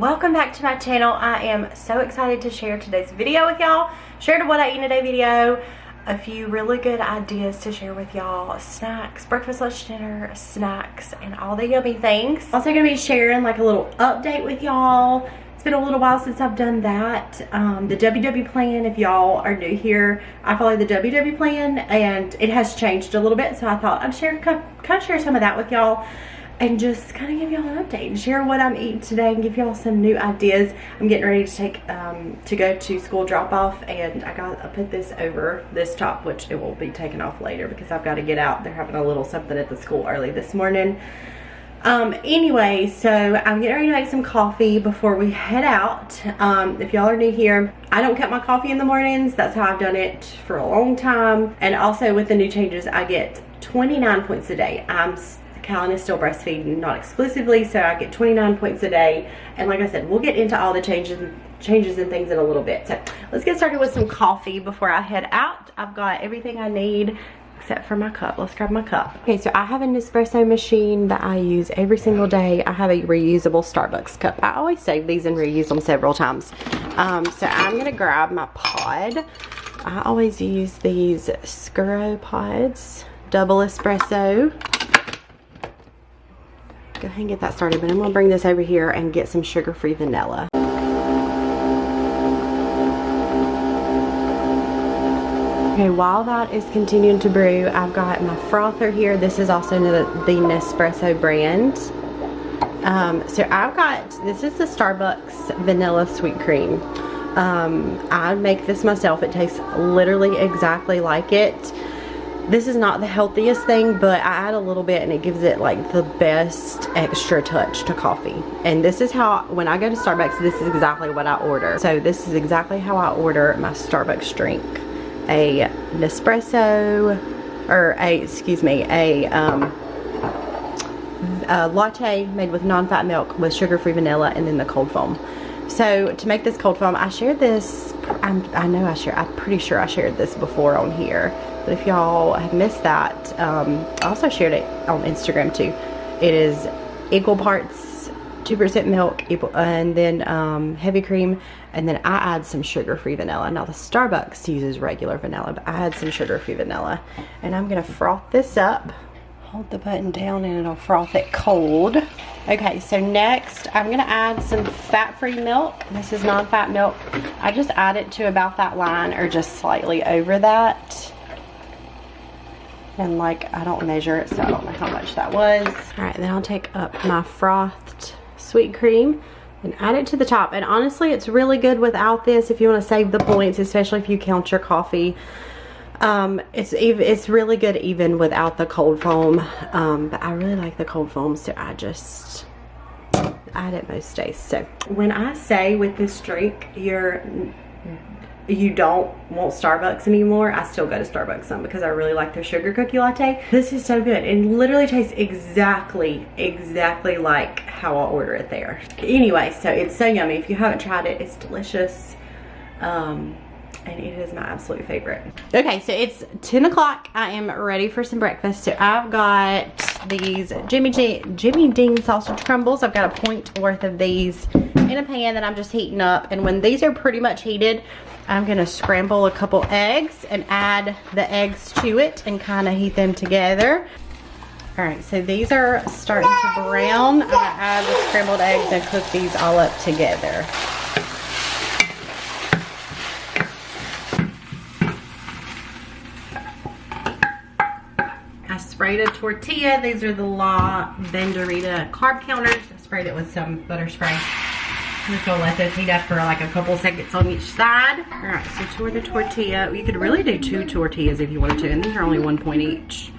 welcome back to my channel. I am so excited to share today's video with y'all. Share the what I eat in a day video. A few really good ideas to share with y'all. Snacks, breakfast, lunch, dinner, snacks, and all the yummy things. Also gonna be sharing like a little update with y'all. It's been a little while since I've done that. The WW plan, if y'all are new here, I follow the WW plan and it has changed a little bit. So I thought I'd share, kind of share some of that with y'all. And just kind of give y'all an update and share what I'm eating today and give y'all some new ideas. I'm getting ready to take to go to school drop off, and I put this over this top, which it will be taken off later because I've got to get out. They're having a little something at the school early this morning. Anyway, so I'm getting ready to make some coffee before we head out. If y'all are new here, I don't cut my coffee in the mornings. That's how I've done it for a long time. And also with the new changes, I get 29 points a day. Callan is still breastfeeding, not exclusively, so I get 29 points a day. And like I said, we'll get into all the changes and things in a little bit. So let's get started with some coffee before I head out. I've got everything I need except for my cup. Let's grab my cup. Okay, so I have an espresso machine that I use every single day. I have a reusable Starbucks cup. I always save these and reuse them several times. So I'm gonna grab my pod. I always use these Scuro pods, double espresso. Go ahead and get that started, but I'm gonna bring this over here and get some sugar-free vanilla. Okay, while that is continuing to brew, I've got my frother here. This is also the Nespresso brand. So I've got, this is the Starbucks vanilla sweet cream. I make this myself. It tastes literally exactly like it. This is not the healthiest thing, but I add a little bit and it gives it like the best extra touch to coffee. And this is how, when I go to Starbucks, this is exactly what I order. So this is exactly how I order my Starbucks drink. A Nespresso, or a latte made with non-fat milk with sugar-free vanilla, and then the cold foam. So to make this cold foam, I shared this, I'm pretty sure I shared this before on here. But if y'all have missed that, I also shared it on Instagram too. It is equal parts 2% milk and then heavy cream, and then I add some sugar-free vanilla. Now the Starbucks uses regular vanilla, but I add some sugar-free vanilla. And I'm gonna froth this up. Hold the button down and it'll froth it cold. Okay, so next I'm gonna add some fat-free milk. This is non-fat milk. I just add it to about that line or just slightly over that. And like, I don't measure it, so I don't know how much that was. All right, then I'll take up my frothed sweet cream and add it to the top. And honestly, it's really good without this if you want to save the points, especially if you count your coffee. It's really good even without the cold foam. But I really like the cold foam, so I just add it most days. So when I say with this drink, you don't want Starbucks anymore, I still go to Starbucks some because I really like their sugar cookie latte. This is so good. It literally tastes exactly like how I order it there. Anyway, so it's so yummy. If you haven't tried it, it's delicious. And it is my absolute favorite. Okay, so it's 10 o'clock. I am ready for some breakfast. So I've got these Jimmy Dean sausage crumbles. I've got a point worth of these in a pan that I'm just heating up. And when these are pretty much heated, I'm gonna scramble a couple eggs and add the eggs to it and kind of heat them together. All right, so these are starting to brown. I'm gonna add the scrambled eggs and cook these all up together. I sprayed a tortilla. These are the La Banderita carb counters. I sprayed it with some butter spray. I'm just gonna let this heat up for like a couple seconds on each side. All right, so toward the tortilla, you could really do 2 tortillas if you wanted to, and these are only 1 point each.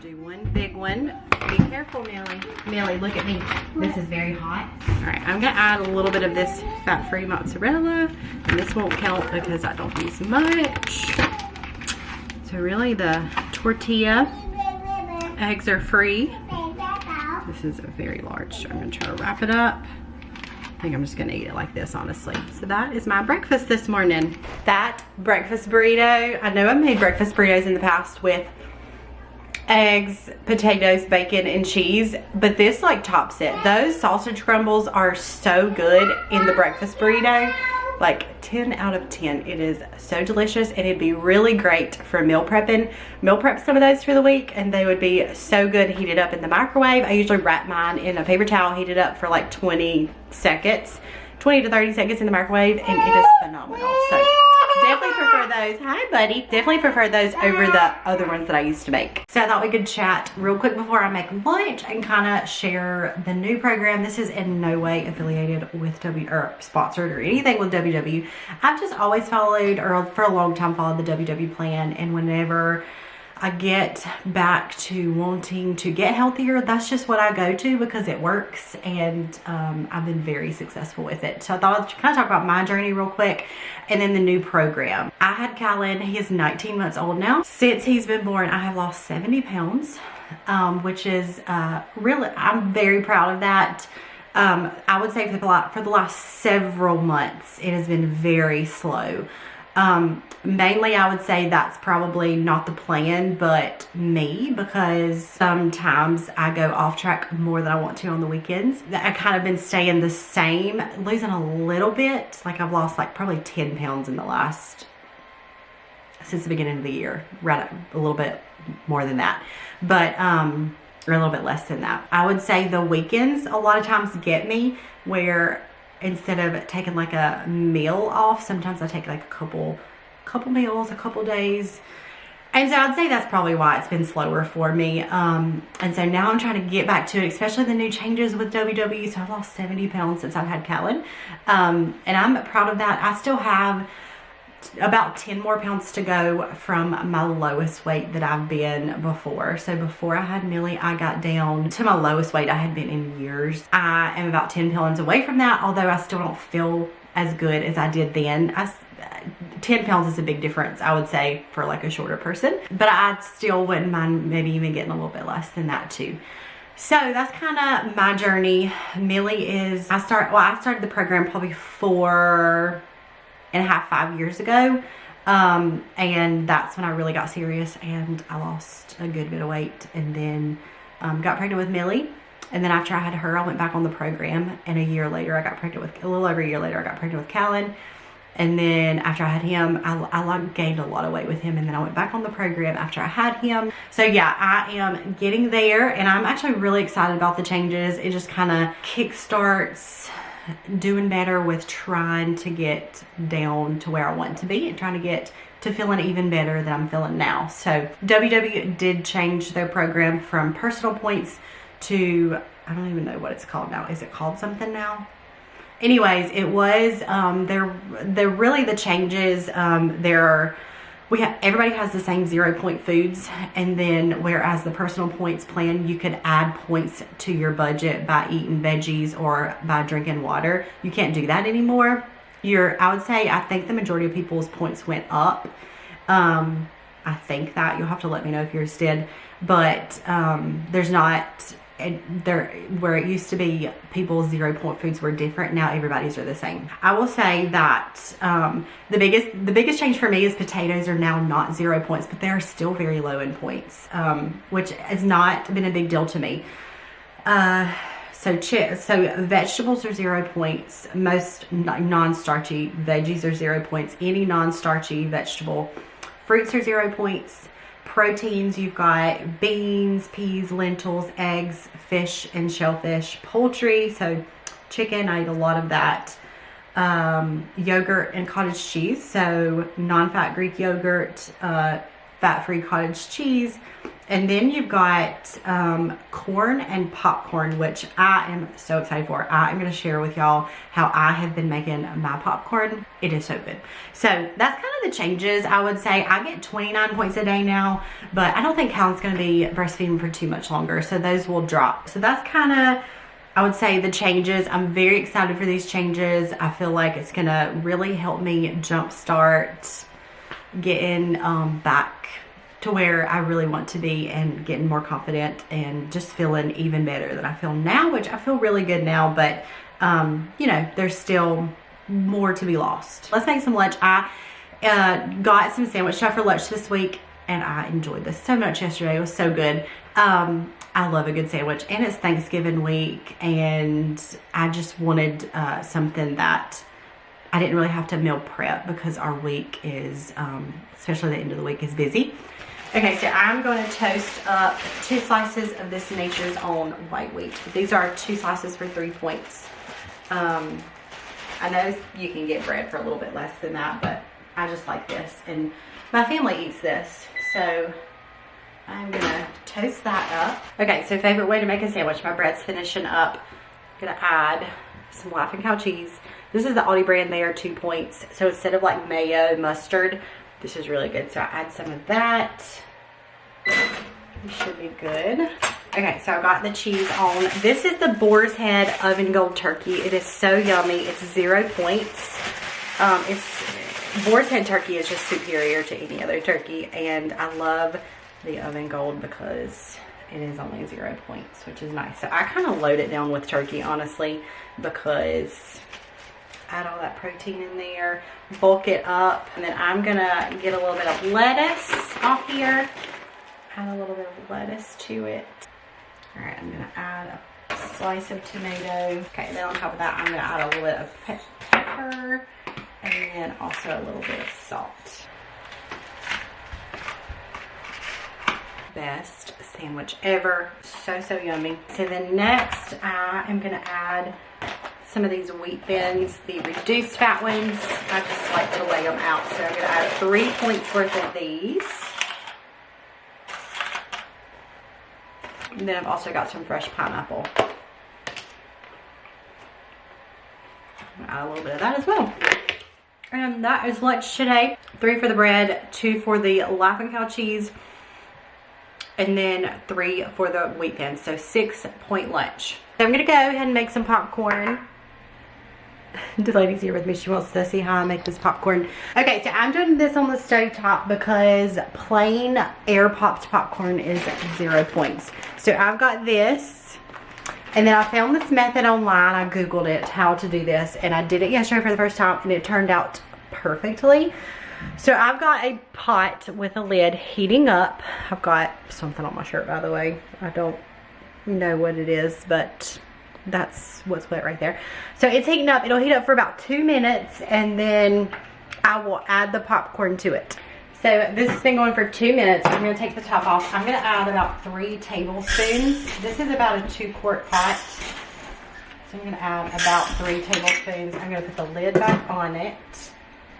Do one big one. Be careful, Millie. Millie, look at me. This is very hot. All right, I'm gonna add a little bit of this fat-free mozzarella, and this won't count because I don't use much. So really the tortilla eggs are free. This is very large, so I'm gonna try to wrap it up. I think I'm just gonna eat it like this, honestly. So that is my breakfast this morning. That breakfast burrito, I know I've made breakfast burritos in the past with eggs, potatoes, bacon, and cheese, but this like tops it. Those sausage crumbles are so good in the breakfast burrito. Like 10 out of 10. It is so delicious, and it'd be really great for meal prepping. Meal prep some of those for the week, and they would be so good heated up in the microwave. I usually wrap mine in a paper towel, heat it up for like 20 seconds, 20 to 30 seconds in the microwave, and it is phenomenal. So definitely prefer those. Hi, buddy. Definitely prefer those over the other ones that I used to make. So I thought we could chat real quick before I make lunch and kind of share the new program. This is in no way affiliated with or sponsored or anything with WW. I've just always followed, or for a long time followed, the WW plan, and whenever I get back to wanting to get healthier, that's just what I go to because it works, and I've been very successful with it. So I thought I'd kind of talk about my journey real quick and then the new program. I had Callan. He is 19 months old now. Since he's been born, I have lost 70 pounds, which is really, I'm very proud of that. I would say for the last several months, it has been very slow. Mainly I would say that's probably not the plan, but me, because sometimes I go off track more than I want to on the weekends. I kind of been staying the same, losing a little bit. Like I've lost like probably 10 pounds in the since the beginning of the year, right? A little bit more than that, but, or a little bit less than that. I would say the weekends a lot of times get me where instead of taking like a meal off, sometimes I take like a couple meals, a couple days. And so I'd say that's probably why it's been slower for me. And so now I'm trying to get back to it, especially the new changes with WW. So I've lost 70 pounds since I've had Callan. And I'm proud of that. I still have about 10 more pounds to go from my lowest weight that I've been before. So before I had Millie, I got down to my lowest weight I had been in years. I am about 10 pounds away from that, although I still don't feel as good as I did then. 10 pounds is a big difference, I would say, for like a shorter person, but I still wouldn't mind maybe even getting a little bit less than that too. So that's kind of my journey. Millie is, I started the program probably 4.5, 5 years ago. And that's when I really got serious, and I lost a good bit of weight, and then got pregnant with Millie. And then after I had her, I went back on the program, and a little over a year later, I got pregnant with Callan. And then after I had him, I like gained a lot of weight with him, and then I went back on the program after I had him. So yeah, I am getting there, and I'm actually really excited about the changes. It just kind of kickstarts doing better with trying to get down to where I want to be and trying to get to feeling even better than I'm feeling now. So WW did change their program from personal points to, I don't even know what it's called now. Is it called something now? Anyways, it was, they're really the changes. Everybody has the same 0-point foods, and then whereas the personal points plan, you could add points to your budget by eating veggies or by drinking water. You can't do that anymore. I think the majority of people's points went up. I think that you'll have to let me know if yours did, but there's not. Where it used to be people's 0-point foods were different, now everybody's are the same. I will say that the biggest change for me is potatoes are now not 0 points, but they're still very low in points, which has not been a big deal to me. So vegetables are 0 points. Most non-starchy veggies are 0 points. Any non-starchy vegetable. Fruits are 0 points. Proteins, you've got beans, peas, lentils, eggs, fish and shellfish. Poultry, so chicken, I eat a lot of that. Yogurt and cottage cheese, so non-fat Greek yogurt, fat-free cottage cheese. And then you've got corn and popcorn, which I am so excited for. I am going to share with y'all how I have been making my popcorn. It is so good. So that's kind of the changes. I would say I get 29 points a day now, but I don't think Callan's going to be breastfeeding for too much longer, so those will drop. So that's kind of, I would say, the changes. I'm very excited for these changes. I feel like it's going to really help me jumpstart getting back to where I really want to be and getting more confident and just feeling even better than I feel now, which I feel really good now, but you know, there's still more to be lost. Let's make some lunch. I got some sandwich stuff for lunch this week, and I enjoyed this so much yesterday. It was so good. I love a good sandwich, and it's Thanksgiving week, and I just wanted something that I didn't really have to meal prep because our week is, especially the end of the week, is busy. Okay, so I'm going to toast up 2 slices of this Nature's Own white wheat. These are 2 slices for 3 points. I know you can get bread for a little bit less than that, but I just like this, and my family eats this, so I'm gonna toast that up. Okay, so favorite way to make a sandwich. My bread's finishing up. I'm gonna add some Laughing Cow cheese. This is the Aldi brand. They are 2 points. So instead of like mayo, mustard, this is really good. So I add some of that. This should be good. Okay, so I got the cheese on. This is the Boar's Head Oven Gold Turkey. It is so yummy. It's 0 points. Boar's Head turkey is just superior to any other turkey, and I love the Oven Gold because it is only 0 points, which is nice. So I kind of load it down with turkey, honestly, because add all that protein in there, bulk it up, and then I'm gonna get a little bit of lettuce off here. Add a little bit of lettuce to it. All right, I'm gonna add a slice of tomato. Okay, then on top of that, I'm gonna add a little bit of pepper, and then also a little bit of salt. Best sandwich ever. So, so yummy. So then next, I am gonna add some of these wheat thins, the reduced fat ones. I just like to lay them out. So I'm gonna add 3 points worth of these. And then I've also got some fresh pineapple. Add a little bit of that as well. And that is lunch today. 3 for the bread, 2 for the Laughing Cow cheese, and then 3 for the wheat thins. So 6 point lunch. So I'm gonna go ahead and make some popcorn. Delaney's here with me. She wants to see how I make this popcorn. Okay, so I'm doing this on the stove top because plain air popped popcorn is 0 points. So I've got this, and then I found this method online. I googled it, how to do this, and I did it yesterday for the first time, and it turned out perfectly. So I've got a pot with a lid heating up. I've got something on my shirt, by the way. I don't know what it is, but that's what's wet right there. So it's heating up. It'll heat up for about 2 minutes, and then I will add the popcorn to it. So this has been going for 2 minutes. I'm going to take the top off. I'm going to add about 3 tablespoons. This is about a 2-quart pot. So I'm going to add about 3 tablespoons. I'm going to put the lid back on it.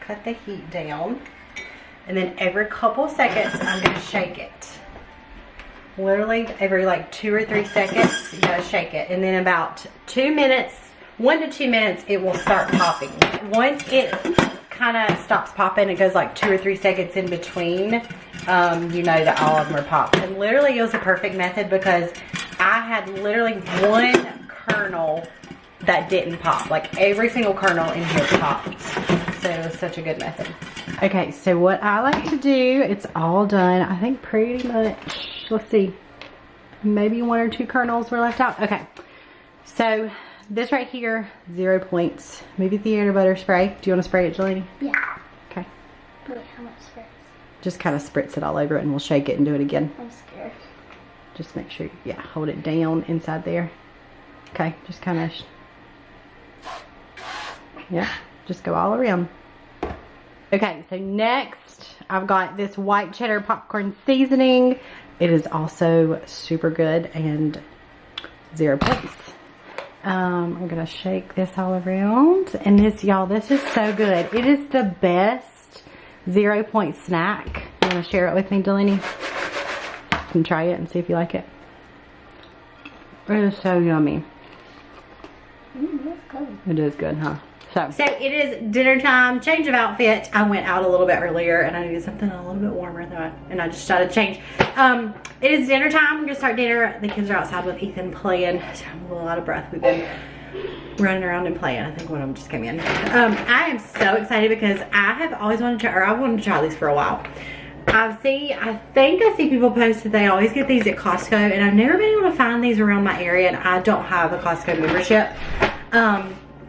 Cut the heat down. And then every couple seconds, I'm going to shake it. Literally every like 2 or 3 seconds, you gotta shake it. And then about 2 minutes, 1 to 2 minutes, it will start popping. Once it kind of stops popping, it goes like 2 or 3 seconds in between, you know that all of them are popped. And literally it was a perfect method because I had literally 1 kernel that didn't pop. Like every single kernel in here popped. So it was such a good method. Okay, so what I like to do, it's all done. I think pretty much, let's see, maybe 1 or 2 kernels were left out. Okay, so this right here, 0 points. Movie theater butter spray. Do you want to spray it, Jelani? Yeah. Okay. Wait, how much spritz? Just kind of spritz it all over it, and we'll shake it and do it again. I'm scared. Just make sure, yeah, hold it down inside there. Okay, just kind of, yeah, just go all around. Okay, so next I've got this white cheddar popcorn seasoning. It is also super good and 0 points. I'm gonna shake this all around, and this, y'all, this is so good. It is the best 0 point snack. You wanna share it with me, Delaney? You can try it and see if you like it. It is so yummy. That's good. It is good, huh? So it is dinner time, change of outfit. I went out a little bit earlier and I needed something a little bit warmer, and I just started to change. It is dinner time. We're gonna start dinner. The kids are outside with Ethan playing. So I'm a little out of breath. We've been running around and playing. I think one of them just came in. I am so excited because I have always wanted to try, or I wanted to try these for a while. I think I see people post that they always get these at Costco, and I've never been able to find these around my area, and I don't have a Costco membership.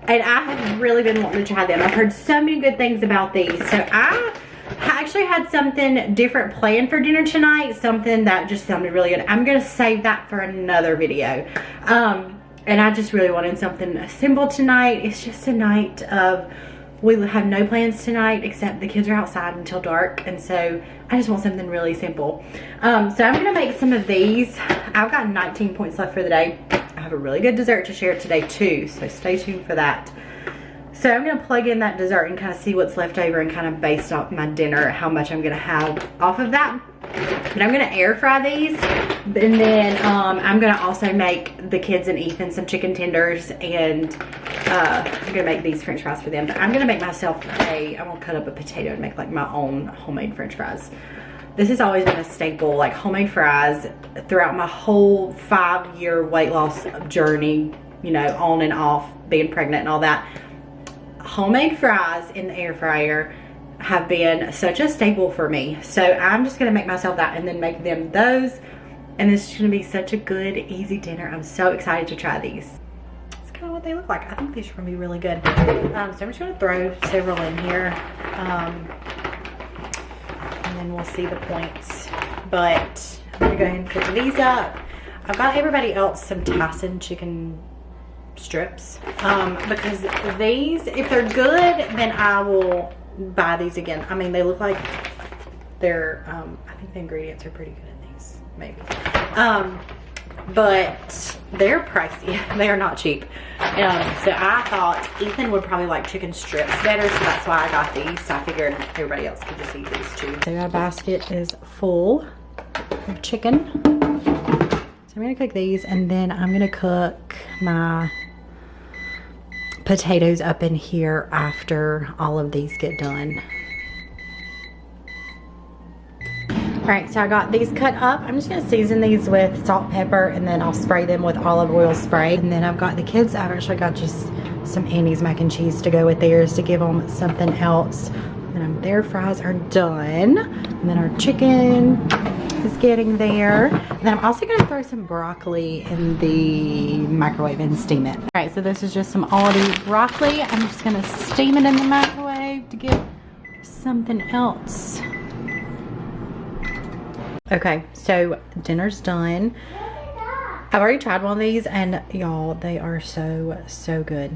And I have really been wanting to try them. I've heard so many good things about these. So I I actually had something different planned for dinner tonight, something that just sounded really good. I'm gonna save that for another video. And I just really wanted something simple tonight. It's just a night of, we have no plans tonight except the kids are outside until dark, and so I just want something really simple. So I'm gonna make some of these. I've got 19 points left for the day. I have a really good dessert to share today too, so stay tuned for that. So I'm gonna plug in that dessert and kind of see what's left over and kind of base off my dinner, how much I'm gonna have off of that. But I'm gonna air fry these, and then I'm gonna also make the kids and Ethan some chicken tenders, and I'm gonna make these french fries for them. But I'm gonna make myself I'm gonna cut up a potato and make like my own homemade french fries. This has always been a staple, like homemade fries throughout my whole 5-year weight loss journey, you know, on and off, being pregnant and all that. Homemade fries in the air fryer have been such a staple for me. So I'm just gonna make myself that and then make them those. And this is gonna be such a good, easy dinner. I'm so excited to try these. That's kind of what they look like. I think these are gonna be really good. So I'm just gonna throw several in here. And then we'll see the points. But I'm gonna go ahead and cook these up. I've got everybody else some Tyson chicken strips, because these, if they're good, then I will buy these again. I mean, they look like they're I think the ingredients are pretty good in these, maybe, but they're pricey. They are not cheap. So I thought Ethan would probably like chicken strips better, so that's why I got these. So I figured everybody else could just eat these too. So our basket is full of chicken. So I'm gonna cook these, and then I'm gonna cook my potatoes up in here after all of these get done. All right, so I got these cut up. I'm just gonna season these with salt, pepper, and then I'll spray them with olive oil spray. And then I've got the kids, I've actually got just some Annie's mac and cheese to go with theirs to give them something else. And their fries are done. And then our chicken is getting there. And then I'm also gonna throw some broccoli in the microwave and steam it. All right, so this is just some Aldi broccoli. I'm just gonna steam it in the microwave to get something else. Okay, so dinner's done. I've already tried one of these, and y'all, they are so good.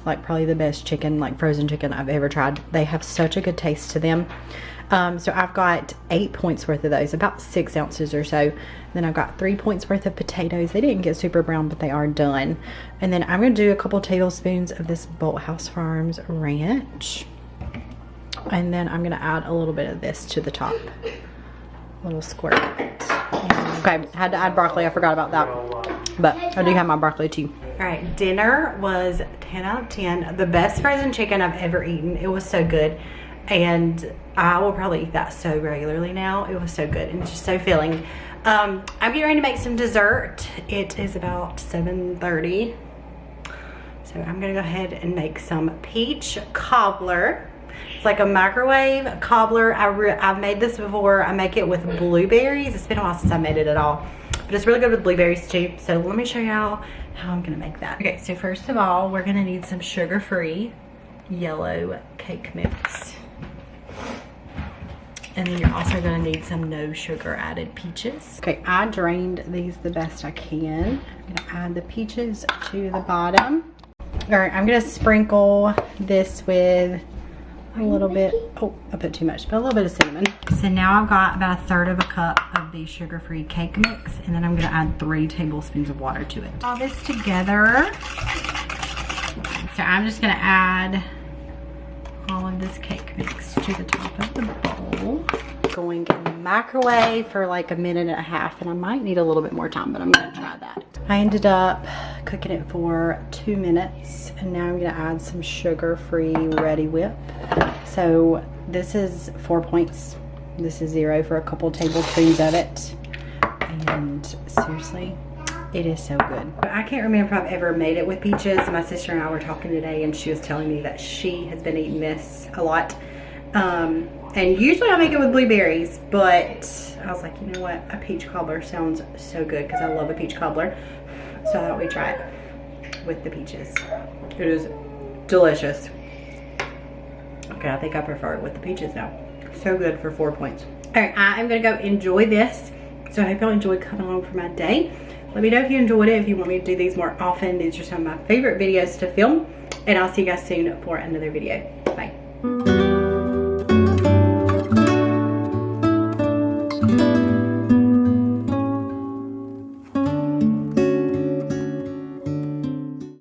Like probably the best chicken, like frozen chicken I've ever tried. They have such a good taste to them. So I've got 8 points worth of those, about 6 ounces or so. Then I've got 3 points worth of potatoes. They didn't get super brown, but they are done. And then I'm gonna do a couple tablespoons of this Bolthouse Farms ranch. And then I'm gonna add a little bit of this to the top. A little squirt. Okay, had to add broccoli, I forgot about that. But I do have my broccoli too. All right, dinner was 10 out of 10. The best frozen chicken I've ever eaten. It was so good. And I will probably eat that so regularly now. It was so good and just so filling. I'm getting ready to make some dessert. It is about 7:30. So I'm gonna go ahead and make some peach cobbler. It's like a microwave cobbler. I've made this before. I make it with blueberries. It's been a while since I made it at all. But it's really good with blueberries too. So let me show y'all how I'm gonna make that. Okay, so first of all, we're gonna need some sugar-free yellow cake mix. And then you're also gonna need some no sugar added peaches. Okay, I drained these the best I can. I'm gonna add the peaches to the bottom. All right, I'm gonna sprinkle this with a little bit, oh, I put too much, but a little bit of cinnamon. So now I've got about 1/3 of a cup of the sugar-free cake mix, and then I'm gonna add 3 tablespoons of water to it. All this together. So I'm just gonna add all of this cake mix to the top of the bowl. Going in the microwave for like 1.5 minutes, and I might need a little bit more time, but I'm gonna try that. I ended up cooking it for 2 minutes, and now I'm gonna add some sugar-free Ready Whip. So this is 4 points. This is 0 for a couple tablespoons of it. And seriously, it is so good. I can't remember if I've ever made it with peaches. My sister and I were talking today, and she was telling me that she has been eating this a lot. And usually I make it with blueberries, but I was like, you know what? A peach cobbler sounds so good because I love a peach cobbler. So I thought we'd try it with the peaches. It is delicious. Okay, I think I prefer it with the peaches now. So good for 4 points. All right, I am gonna go enjoy this. So I hope y'all enjoyed coming along for my day. Let me know if you enjoyed it, if you want me to do these more often. These are some of my favorite videos to film. And I'll see you guys soon for another video. Bye.